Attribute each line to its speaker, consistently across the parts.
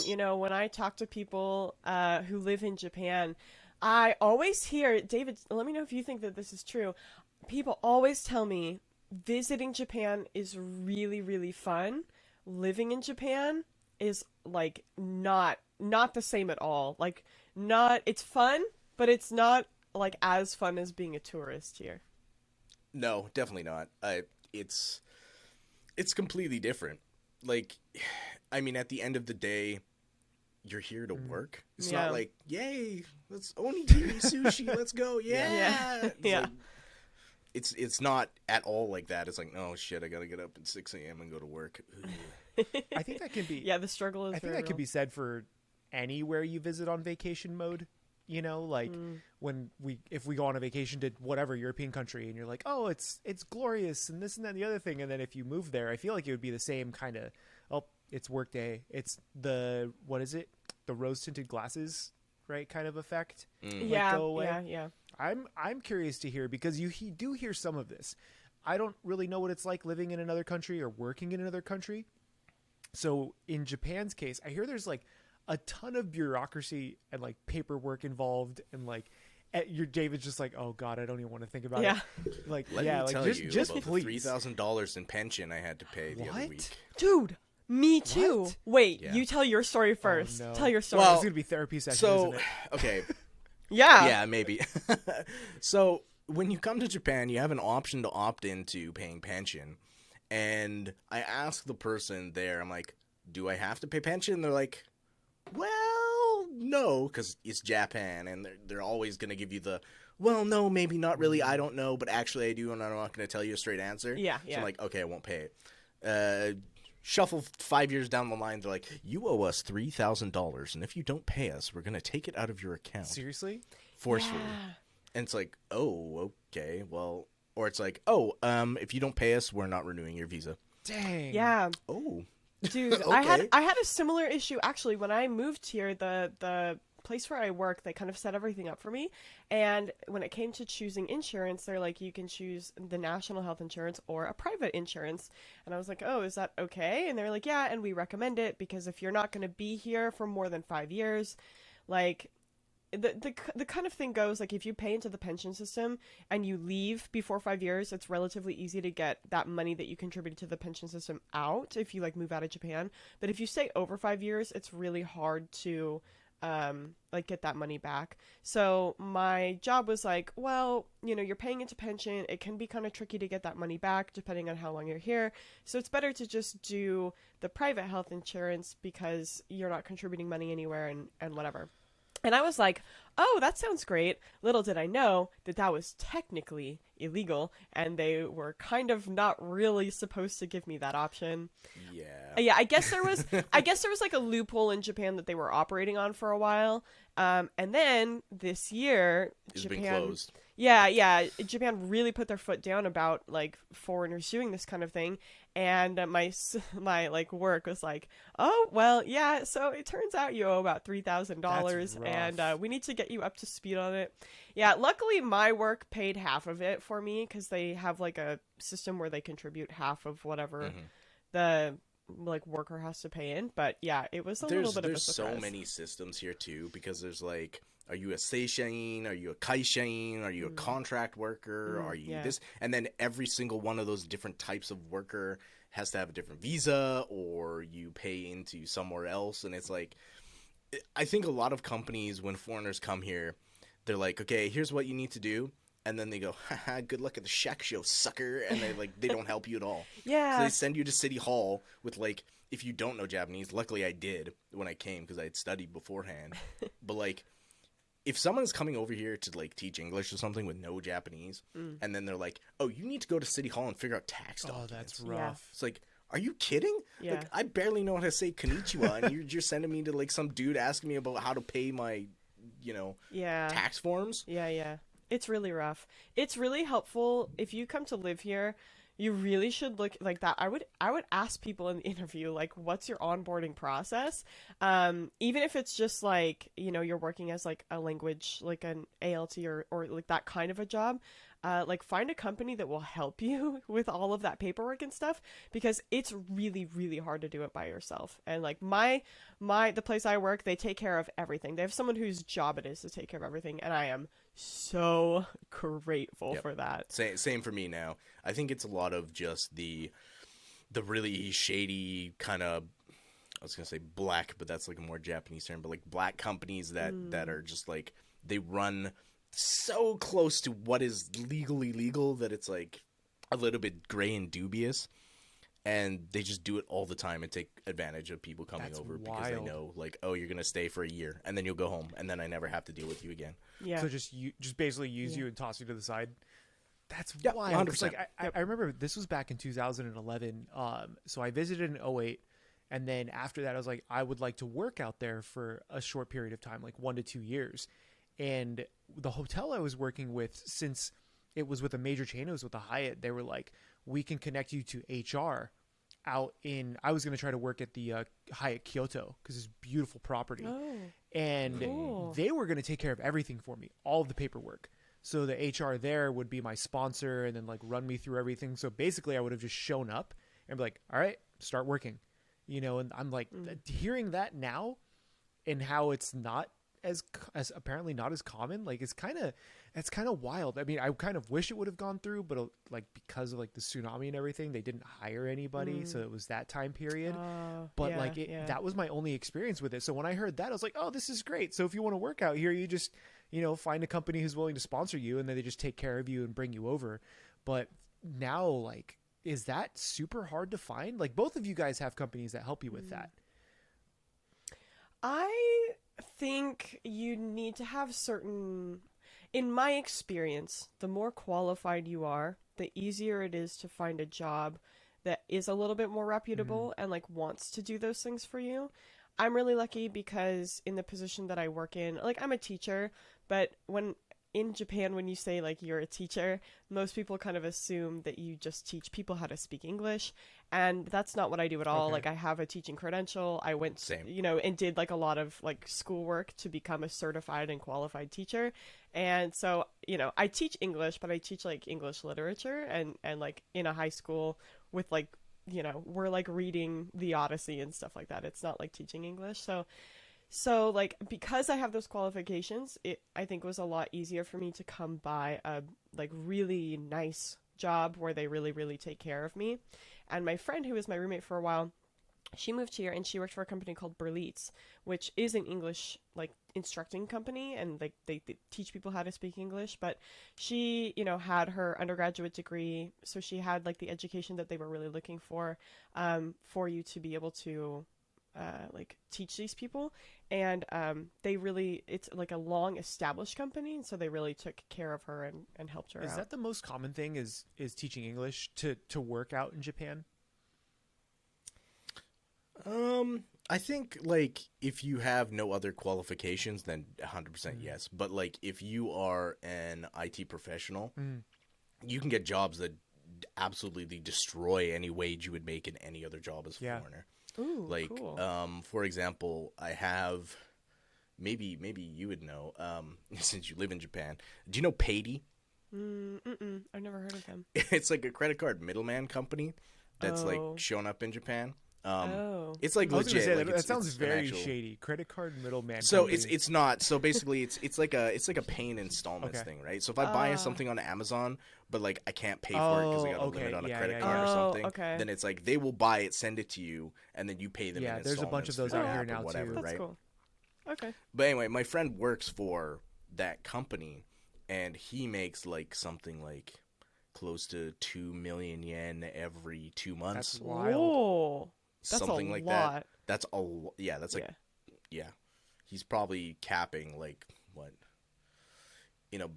Speaker 1: You know, when I talk to people who live in Japan, I always hear, David, let me know if you think that this is true. People always tell me visiting Japan is really, really fun. Living in Japan is like not the same at all. Like not it's fun, but it's not like as fun as being a tourist here.
Speaker 2: No, definitely not. It's it's completely different. Like, I mean, at the end of the day, you're here to work. It's not
Speaker 1: Yeah.
Speaker 2: like, yay, let's onigiri sushi, let's go,
Speaker 1: Yeah.
Speaker 2: yeah. It's
Speaker 1: Yeah.
Speaker 2: like it's not at all like that. It's like, oh shit, I gotta get up at 6 a.m. and go to work.
Speaker 3: I think that can be.
Speaker 1: Yeah, the struggle is
Speaker 3: I think
Speaker 1: very
Speaker 3: that could
Speaker 1: real.
Speaker 3: be said for anywhere you visit on vacation mode. You know, like when if we go on a vacation to whatever European country, and you're like, oh, it's glorious, and this and that and the other thing, and then if you move there, I feel like it would be the same kind of. Oh, it's work day. It's the what is it? The rose tinted glasses, right? Kind of effect. Like
Speaker 1: Yeah,
Speaker 3: go away.
Speaker 1: yeah.
Speaker 3: I'm curious to hear because you do hear some of this. I don't really know what it's like living in another country or working in another country. So in Japan's case, I hear there's like a ton of bureaucracy and like paperwork involved and like your David's just like, oh god, I don't even want to think about
Speaker 1: Yeah.
Speaker 3: it. Like
Speaker 2: Let
Speaker 3: yeah,
Speaker 2: me
Speaker 3: like
Speaker 2: tell
Speaker 3: just
Speaker 2: you
Speaker 3: just
Speaker 2: about the
Speaker 3: please.
Speaker 2: $3,000 in pension I had to pay the other
Speaker 3: What?
Speaker 2: week.
Speaker 1: Dude, me too.
Speaker 3: What?
Speaker 1: Wait,
Speaker 2: Yeah.
Speaker 1: you tell your story first.
Speaker 3: Oh, no.
Speaker 1: Tell your story.
Speaker 2: Well,
Speaker 3: It's gonna be therapy session,
Speaker 2: So,
Speaker 3: isn't it?
Speaker 2: okay,
Speaker 1: yeah.
Speaker 2: yeah, maybe. So, when you come to Japan, you have an option to opt into paying pension. And I asked the person there, I'm like, do I have to pay pension? They're like, well, no, because it's Japan, and they're always going to give you the, well, no, maybe not really, I don't know, but actually I do, and I'm not going to tell you a straight answer.
Speaker 1: Yeah,
Speaker 2: So
Speaker 1: yeah.
Speaker 2: I'm like, okay, I won't pay it. Shuffle 5 years down the line, they're like, you owe us $3,000, and if you don't pay us, we're going to take it out of your account
Speaker 3: Seriously?
Speaker 2: forcefully.
Speaker 1: Yeah.
Speaker 2: And it's like, oh, okay, well, or it's like, oh, if you don't pay us, we're not renewing your visa.
Speaker 3: Dang.
Speaker 1: Yeah.
Speaker 2: Oh,
Speaker 1: Dude,
Speaker 2: Okay.
Speaker 1: I had a similar issue actually when I moved here. The place where I work, they kind of set everything up for me. And when it came to choosing insurance, they're like, you can choose the national health insurance or a private insurance. And I was like, oh, is that okay? And they're like, yeah, and we recommend it because if you're not going to be here for more than 5 years, like the kind of thing goes like if you pay into the pension system and you leave before 5 years, it's relatively easy to get that money that you contributed to the pension system out if you like move out of Japan. But if you stay over 5 years, it's really hard to like get that money back. So my job was like, well, you know, you're paying into pension. It can be kind of tricky to get that money back depending on how long you're here. So it's better to just do the private health insurance because you're not contributing money anywhere and whatever. And I was like, oh, that sounds great. Little did I know that that was technically illegal, and they were kind of not really supposed to give me that option.
Speaker 2: yeah.
Speaker 1: Yeah, I guess there was like a loophole in Japan that they were operating on for a while. And then this year,
Speaker 2: It's
Speaker 1: Japan,
Speaker 2: been closed.
Speaker 1: yeah, Japan really put their foot down about like foreigners doing this kind of thing, and my like work was like, oh well, yeah. So it turns out you owe about $3,000,
Speaker 3: That's
Speaker 1: and
Speaker 3: rough.
Speaker 1: we need to get you up to speed on it. Yeah, luckily my work paid half of it for me because they have like a system where they contribute half of whatever the like worker has to pay in. But yeah, it was a little bit of a
Speaker 2: There's so
Speaker 1: surprise.
Speaker 2: many systems here too because there's like, are you a seishain? Are you a kaishain? Are you a contract worker? Are you
Speaker 1: yeah.
Speaker 2: this? And then every single one of those different types of worker has to have a different visa, or you pay into somewhere else. And it's like, I think a lot of companies when foreigners come here, they're like, okay, here's what you need to do. And then they go, haha, good luck at the shack show, sucker. And they don't help you at all. So
Speaker 1: Yeah.
Speaker 2: they send you to City Hall with like, if you don't know Japanese, luckily I did when I came because I had studied beforehand. But like, if someone is coming over here to like teach English or something with no Japanese, and then they're like, oh, you need to go to City Hall and figure out tax
Speaker 3: Oh,
Speaker 2: documents.
Speaker 3: that's
Speaker 1: Yeah.
Speaker 3: rough.
Speaker 2: It's like, are you kidding?
Speaker 1: Yeah.
Speaker 2: Like, I barely know how to say konnichiwa, and you're just sending me to like some dude asking me about how to pay my,
Speaker 1: Yeah.
Speaker 2: tax forms.
Speaker 1: Yeah. It's really rough. It's really helpful if you come to live here. You really should look like that. I would ask people in the interview like, what's your onboarding process? Even if it's just like, you know, you're working as like a language, like an ALT or like that kind of a job. like find a company that will help you with all of that paperwork and stuff, because it's really, really hard to do it by yourself. And like the place I work, they take care of everything. They have someone whose job it is to take care of everything, and I am so grateful
Speaker 2: Yep.
Speaker 1: for that.
Speaker 2: Same for me now. I think it's a lot of just the really shady kind of, I was gonna say black, but that's like a more Japanese term, but like black companies that are just like, they run so close to what is legally legal that it's like a little bit gray and dubious, and they just do it all the time and take advantage of people coming
Speaker 3: That's
Speaker 2: over because they
Speaker 3: wild.
Speaker 2: know like, oh, you're gonna stay for a year and then you'll go home and then I never have to deal with you again.
Speaker 1: Yeah.
Speaker 3: So just basically use
Speaker 1: Yeah.
Speaker 3: you and toss you to the side. That's
Speaker 2: Yeah,
Speaker 3: wild. 'Cause,
Speaker 2: 100%.
Speaker 3: like I remember this was back in 2011. So I visited in '08, and then after that, I was like, I would like to work out there for a short period of time, like 1 to 2 years. And the hotel I was working with, since it was with a major chain, it was with a Hyatt. They were like, we can connect you to HR out in. I was going to try to work at the Hyatt Kyoto because it's beautiful property.
Speaker 1: Oh.
Speaker 3: And
Speaker 1: Cool.
Speaker 3: they were going to take care of everything for me, all of the paperwork. So the HR there would be my sponsor and then like run me through everything. So basically I would have just shown up and be like, all right, start working, and I'm like hearing that now and how it's not as apparently not as common. Like it's kind of wild. I mean, I kind of wish it would have gone through, but like because of like the tsunami and everything, they didn't hire anybody. So it was that time period. But
Speaker 1: yeah,
Speaker 3: like that was my only experience with it. So when I heard that, I was like, oh, this is great. So if you want to work out here, you just, find a company who's willing to sponsor you, and then they just take care of you and bring you over. But now, like, is that super hard to find? Like, both of you guys have companies that help you with that.
Speaker 1: I think you need to have certain, in my experience, the more qualified you are, the easier it is to find a job that is a little bit more reputable and like wants to do those things for you. I'm really lucky because in the position that I work in, like I'm a teacher, but when in Japan, when you say like you're a teacher, most people kind of assume that you just teach people how to speak English, and that's not what I do at all.
Speaker 3: Okay.
Speaker 1: Like I have a teaching credential. I went,
Speaker 2: Same.
Speaker 1: and did like a lot of like schoolwork to become a certified and qualified teacher. And so, I teach English, but I teach like English literature and like in a high school with like, we're like reading the Odyssey and stuff like that. It's not like teaching English. So like because I have those qualifications, it I think was a lot easier for me to come by a like really nice job where they really, really take care of me. And my friend, who was my roommate for a while, she moved here and she worked for a company called Berlitz, which is an English like instructing company, and like they teach people how to speak English. But she, had her undergraduate degree, so she had like the education that they were really looking for you to be able to like teach these people. And it's like a long established company, so they really took care of her and helped her
Speaker 3: Is
Speaker 1: out.
Speaker 3: that the most common thing is teaching English to work out in Japan?
Speaker 2: I think like if you have no other qualifications, then 100% yes. But like if you are an IT professional, you can get jobs that absolutely destroy any wage you would make in any other job as a
Speaker 3: Yeah.
Speaker 2: foreigner.
Speaker 1: Ooh,
Speaker 2: Like,
Speaker 1: cool.
Speaker 2: for example, I have maybe you would know since you live in Japan. Do you know Payday?
Speaker 1: I've never heard of them.
Speaker 2: It's like a credit card middleman company that's
Speaker 1: Oh.
Speaker 2: like shown up in Japan.
Speaker 1: Oh.
Speaker 2: It's like
Speaker 3: I was
Speaker 2: legit.
Speaker 3: gonna say
Speaker 2: like,
Speaker 3: that,
Speaker 2: it's,
Speaker 3: that sounds
Speaker 2: it's
Speaker 3: very
Speaker 2: financial.
Speaker 3: shady. Credit card middleman.
Speaker 2: So
Speaker 3: company.
Speaker 2: it's not. So basically, it's like a pay in installments
Speaker 3: Okay.
Speaker 2: thing, right? So if I buy something on Amazon, but like I can't pay for it because I got a
Speaker 3: Oh, okay.
Speaker 2: limit on a
Speaker 3: Yeah,
Speaker 2: credit
Speaker 3: yeah,
Speaker 2: card
Speaker 1: yeah.
Speaker 2: or
Speaker 1: Oh,
Speaker 2: something,
Speaker 1: okay.
Speaker 2: then it's like they will buy it, send it to you, and then you pay them.
Speaker 3: Yeah,
Speaker 2: in
Speaker 3: there's a bunch of
Speaker 2: installments
Speaker 3: those
Speaker 2: through
Speaker 3: out
Speaker 2: the
Speaker 3: here
Speaker 2: app
Speaker 3: now,
Speaker 2: or whatever,
Speaker 3: too.
Speaker 1: That's
Speaker 2: right?
Speaker 1: cool. Okay.
Speaker 2: But anyway, my friend works for that company, and he makes like something like close to 2 million yen every 2 months.
Speaker 3: That's wild.
Speaker 1: Whoa. That's
Speaker 2: something
Speaker 1: a
Speaker 2: like
Speaker 1: lot.
Speaker 2: that. That's yeah. That's like yeah. He's probably capping like what in a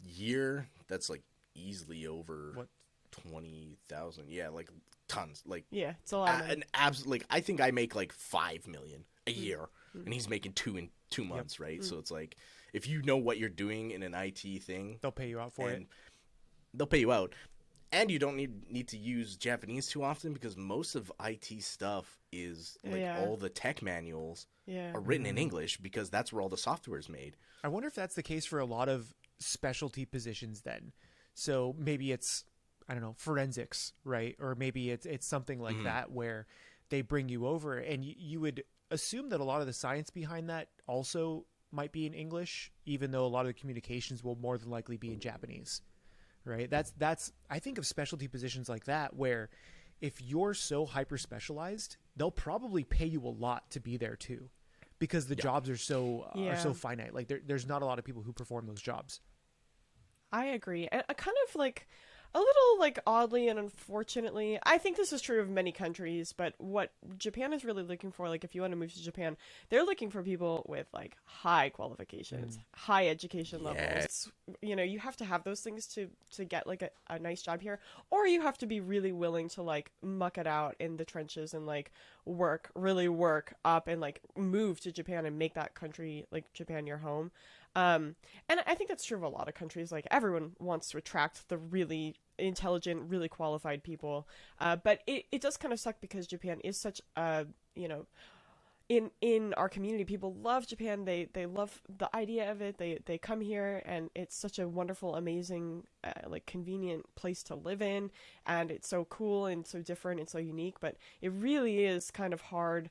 Speaker 2: year. That's like easily over
Speaker 3: What?
Speaker 2: 20,000. Yeah, like tons. Like
Speaker 1: Yeah, it's a lot. Of money.
Speaker 2: an absolute. Like I think I make like 5 million a year, and he's making 2 in 2 months, right? So it's like if you know what you're doing in an IT thing,
Speaker 3: They'll pay you out for it.
Speaker 2: and they'll pay you out. And you don't need to use Japanese too often because most of IT stuff is like
Speaker 1: Yeah.
Speaker 2: all the tech manuals
Speaker 1: Yeah.
Speaker 2: are written in English because that's where all the software is made.
Speaker 3: I wonder if that's the case for a lot of specialty positions then. So maybe it's, I don't know, forensics, right? Or maybe it's something like that where they bring you over, and you would assume that a lot of the science behind that also might be in English, even though a lot of the communications will more than likely be in Japanese, right? That's I think of specialty positions like that where if you're so hyper specialized, they'll probably pay you a lot to be there too, because the jobs are so finite. Like there's not a lot of people who perform those jobs.
Speaker 1: I agree. And I kind of like a little like oddly and unfortunately, I think this is true of many countries, but what Japan is really looking for, like if you want to move to Japan, they're looking for people with like high qualifications, high education levels. You know, you have to have those things to get like a nice job here, or you have to be really willing to like muck it out in the trenches and like really work up and like move to Japan and make that country, like Japan, your home. And I think that's true of a lot of countries. Like everyone wants to attract the really intelligent, really qualified people. But it does kind of suck because Japan is such a, you know, in our community, people love Japan. They love the idea of it. They come here and it's such a wonderful, amazing, like convenient place to live in. And it's so cool and so different and so unique, but it really is kind of hard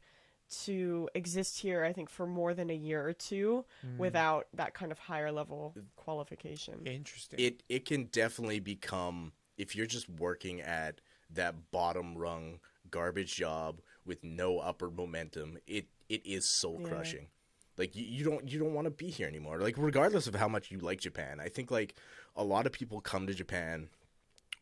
Speaker 1: to exist here, I think, for more than a year or two without that kind of higher level qualification.
Speaker 3: Interesting.
Speaker 2: It can definitely become, if you're just working at that bottom rung garbage job with no upper momentum, it is soul crushing. Like you don't want to be here anymore. Like regardless of how much you like Japan, I think like a lot of people come to Japan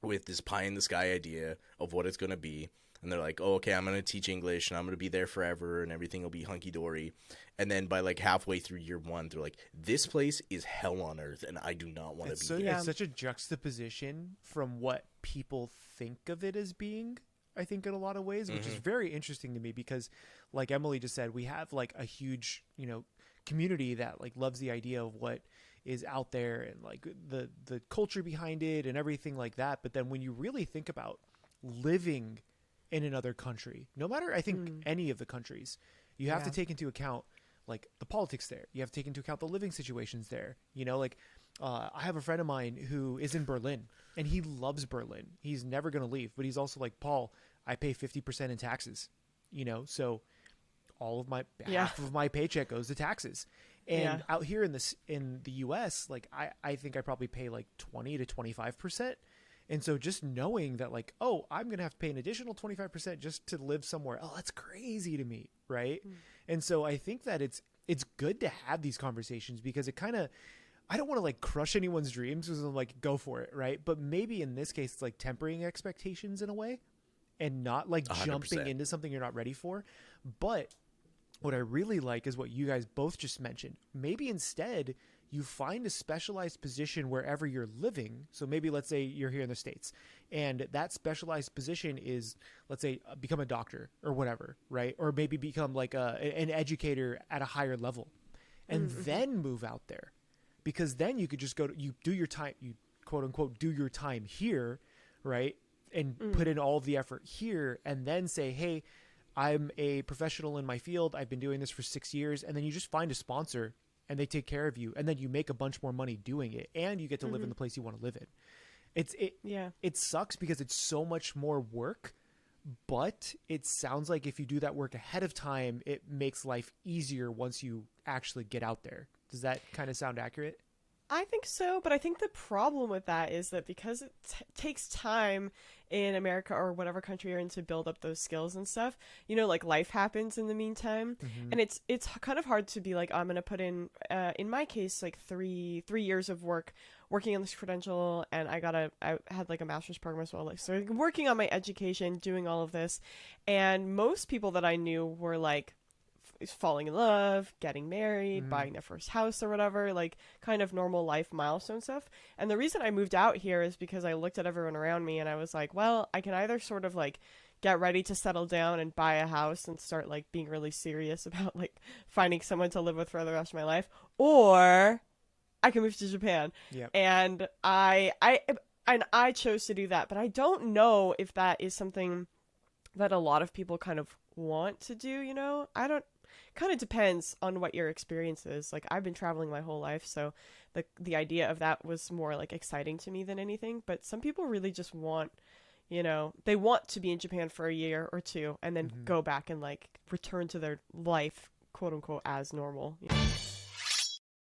Speaker 2: with this pie in the sky idea of what it's going to be. And they're like, oh, okay, I'm going to teach English and I'm going to be there forever and everything will be hunky-dory. And then by like halfway through year one, they're like, this place is hell on earth and I do not want to be here.
Speaker 3: It's such a juxtaposition from what people think of it as being, I think, in a lot of ways, which is very interesting to me because, like Emily just said, we have like a huge, you know, community that like loves the idea of what is out there and like the culture behind it and everything like that. But then when you really think about living in another country, no matter, I think, any of the countries, you have to take into account like the politics there. You have to take into account the living situations there. You know, like I have a friend of mine who is in Berlin and he loves Berlin. He's never going to leave, but he's also like, Paul, I pay 50% in taxes, you know, so all of my half of my paycheck goes to taxes. And out here in the US, like I think I probably pay like 20 to 25%. And so just knowing that like, oh, I'm going to have to pay an additional 25% just to live somewhere. Oh, that's crazy to me. Right. And so I think that it's good to have these conversations because it kind of, I don't want to like crush anyone's dreams because I'm like, go for it. Right. But maybe in this case, it's like tempering expectations in a way and not like
Speaker 2: 100%.
Speaker 3: Jumping into something you're not ready for. But what I really like is what you guys both just mentioned. Maybe instead you find a specialized position wherever you're living. So maybe let's say you're here in the States and that specialized position is, let's say, become a doctor or whatever, right? Or maybe become like an educator at a higher level and then move out there, because then you could just you do your time, you quote unquote, do your time here, right? And put in all of the effort here and then say, hey, I'm a professional in my field. I've been doing this for 6 years. And then you just find a sponsor and they take care of you, and then you make a bunch more money doing it, and you get to live in the place you want to live in. It sucks because it's so much more work, but it sounds like if you do that work ahead of time, it makes life easier once you actually get out there. Does that kind of sound accurate?
Speaker 1: I think so, but I think the problem with that is that because it takes time in America or whatever country you're in to build up those skills and stuff, you know, like life happens in the meantime, and it's kind of hard to be like, I'm gonna put in my case, like three years of working on this credential, and I had like a master's program as well, like so working on my education, doing all of this, and most people that I knew were like falling in love, getting married, buying their first house or whatever, like kind of normal life milestone stuff. And the reason I moved out here is because I looked at everyone around me and I was like, well, I can either sort of like get ready to settle down and buy a house and start like being really serious about like finding someone to live with for the rest of my life, or I can move to Japan.
Speaker 3: Yep.
Speaker 1: And I chose to do that, but I don't know if that is something that a lot of people kind of want to do, you know? kind of depends on what your experience is. Like, I've been traveling my whole life, so the idea of that was more like exciting to me than anything. But some people really just want, they want to be in Japan for a year or two and then go back and like return to their life, quote unquote, as normal.